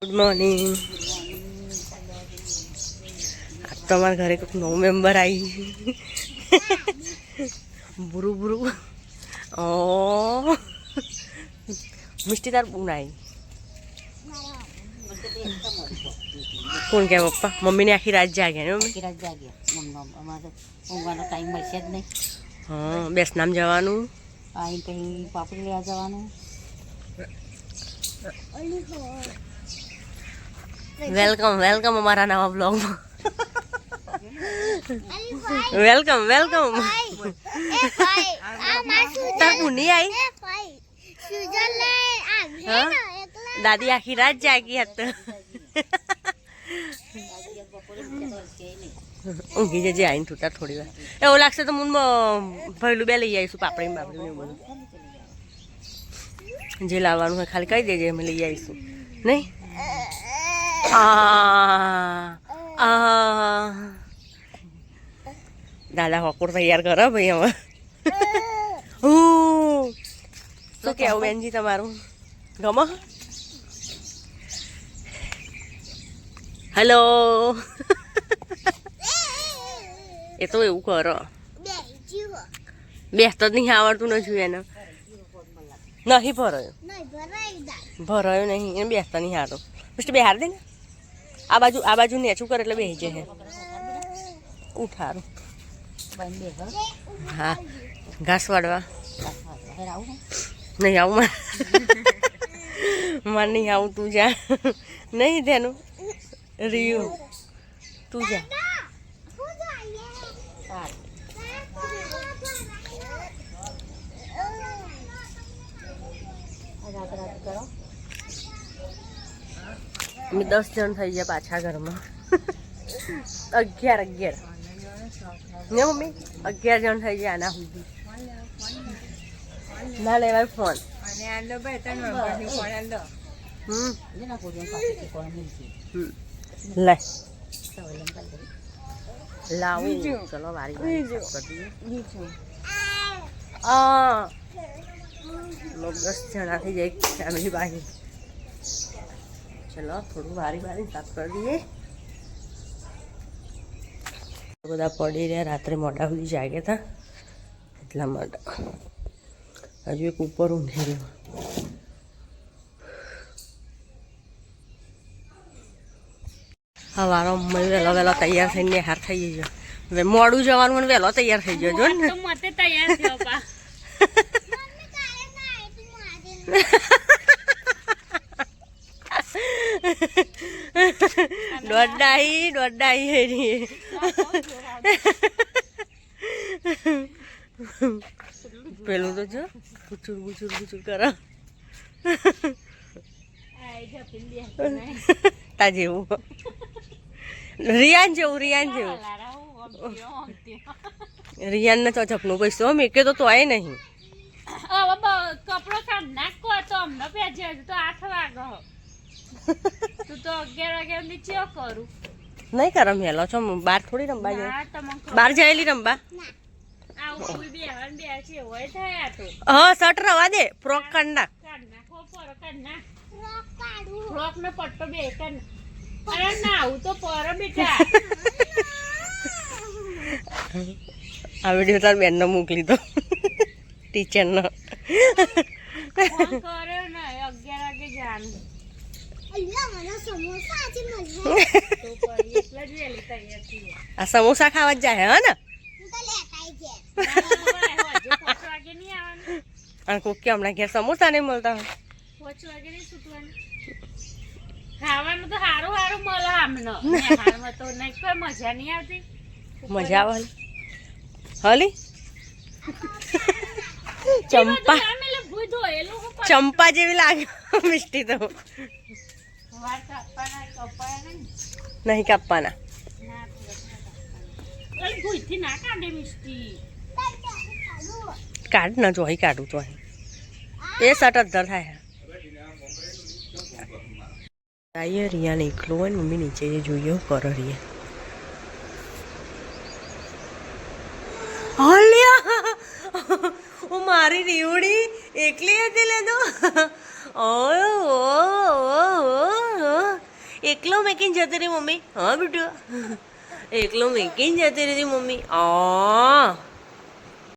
Good morning. તમારા ઘરે કોઈક નવો મેમ્બર આવી બુરુ બુરુ. ઓ મિષ્ટી તાર બુન આવી. કોણ કે પપ્પા મમ્મીને આખી રાત જાગ્યા ને? આખી રાત જાગ્યા. અમારે ઊંઘવાનો ટાઈમ મળશે જ નહીં. હા, બેસનામ જવાનું, આવીને પછી પાપડી લેવા જવાનું. વેલકમ વેલકમ અમારા નવા બ્લોગમાં. Welcome welcome. તાર પુની આવી? દાદી આખી રાત જાગી હતી. ઊંઘી જજે આવીને તૂટા થોડી વાર. એવું લાગશે તો હું ભરેલું બે લઈ આવીશું, પાપડી બાપડી ને બધું જે લાવવાનું હોય ખાલી કહી દેજે, અમે લઈ આવીશું. નહીં દાદા હોકોર તૈયાર કરો ભાઈ. હવે શું કેવું બેનજી તમારું? ગમો? હેલો. એ તો એવું કરો, બેસતો જ નહીં આવડતું નથી એને. નહીં ભરાયો નહીં એને, બેસતા નહીં હારો. મિસ્ટર બેહાર દે ને, આ બાજુ નેચું કરે એટલે બેસી જાય. ઉઠારું. હા, ઘાસ વાળવા નહીં આવું મારે નહીં આવું. તું જા. નહીં તેનું રિયું તું જા. અમે 10 જણ થઈ ગયા પાછા ઘરમાં. 11 ને મમ્મી 11 જણ થઈ ગયા આના સુધી. ના લેવાય ફોન. લે લાવું. ચલો વારી લોક 10 જણા થઈ જાય ફેમિલી બાકી. ચલો થોડું વારી સાફ કરી દઈએ. બધા પડી રહ્યા, રાત્રે મોડા સુધી જાગ્યા હતા એટલા માટે. હજુ એક ઉપર ઊંઘી રહ્યો. હવારો વહેલો વહેલો તૈયાર થઈને હાર થઈ ગયો. હવે મોડું જવાનું અને વહેલો તૈયાર થઈ ગયો. જો ને દોડાઈ હેરી પેલું તો જો ગુચુર કરો તા જેવું. રિયાન જેવું રિયાન ને તો જપનું પૈસો મેકે તો આય નહીં. કપડો કાઢ નાખો તો અમને પેજે તો 8 વાગે. તું તો 11 વાગે નીચે કરું નહીં કરમ હેલો છો. બાર થોડી રમવા જાય, બાર જાયેલી રમવા. હા શર્ટ રવા દે, ફ્રોક કાઢ નાખ. ફ્રોક ને પટ્ટો બે કાઢ. અરે ના આવું તો પર બેટા. આ વિડીયો તાર બેન નો મોકલી દો, ટીચર નો. કર્યો ને 11 વાગે જાનું. આ સમોસા ખાવા જ જાય હે ને? અને કોક કે હમણાં ઘેર સમોસા નહીં મળતા હોય. ખાવાનું તો સારું મળે આમને. તો નહીં કોઈ મજા નહીં આવતી. મજા આવે હલી. ચંપા જેવી લાગે મિષ્ટી તો. નહીં કાપવાના. કાઢ ના જોઈ કાઢું તો એ સટ અધર થાય. રિયાને એકલો હોય ને મમ્મી નીચે જોઈએ કરો રિયા. મારી રીવડી એકલી હતી લેતો. ઓ એકલો મેકીને જતી રહી મમ્મી. હા બેટું એકલો મેકીને જતી રહી મમ્મી. આ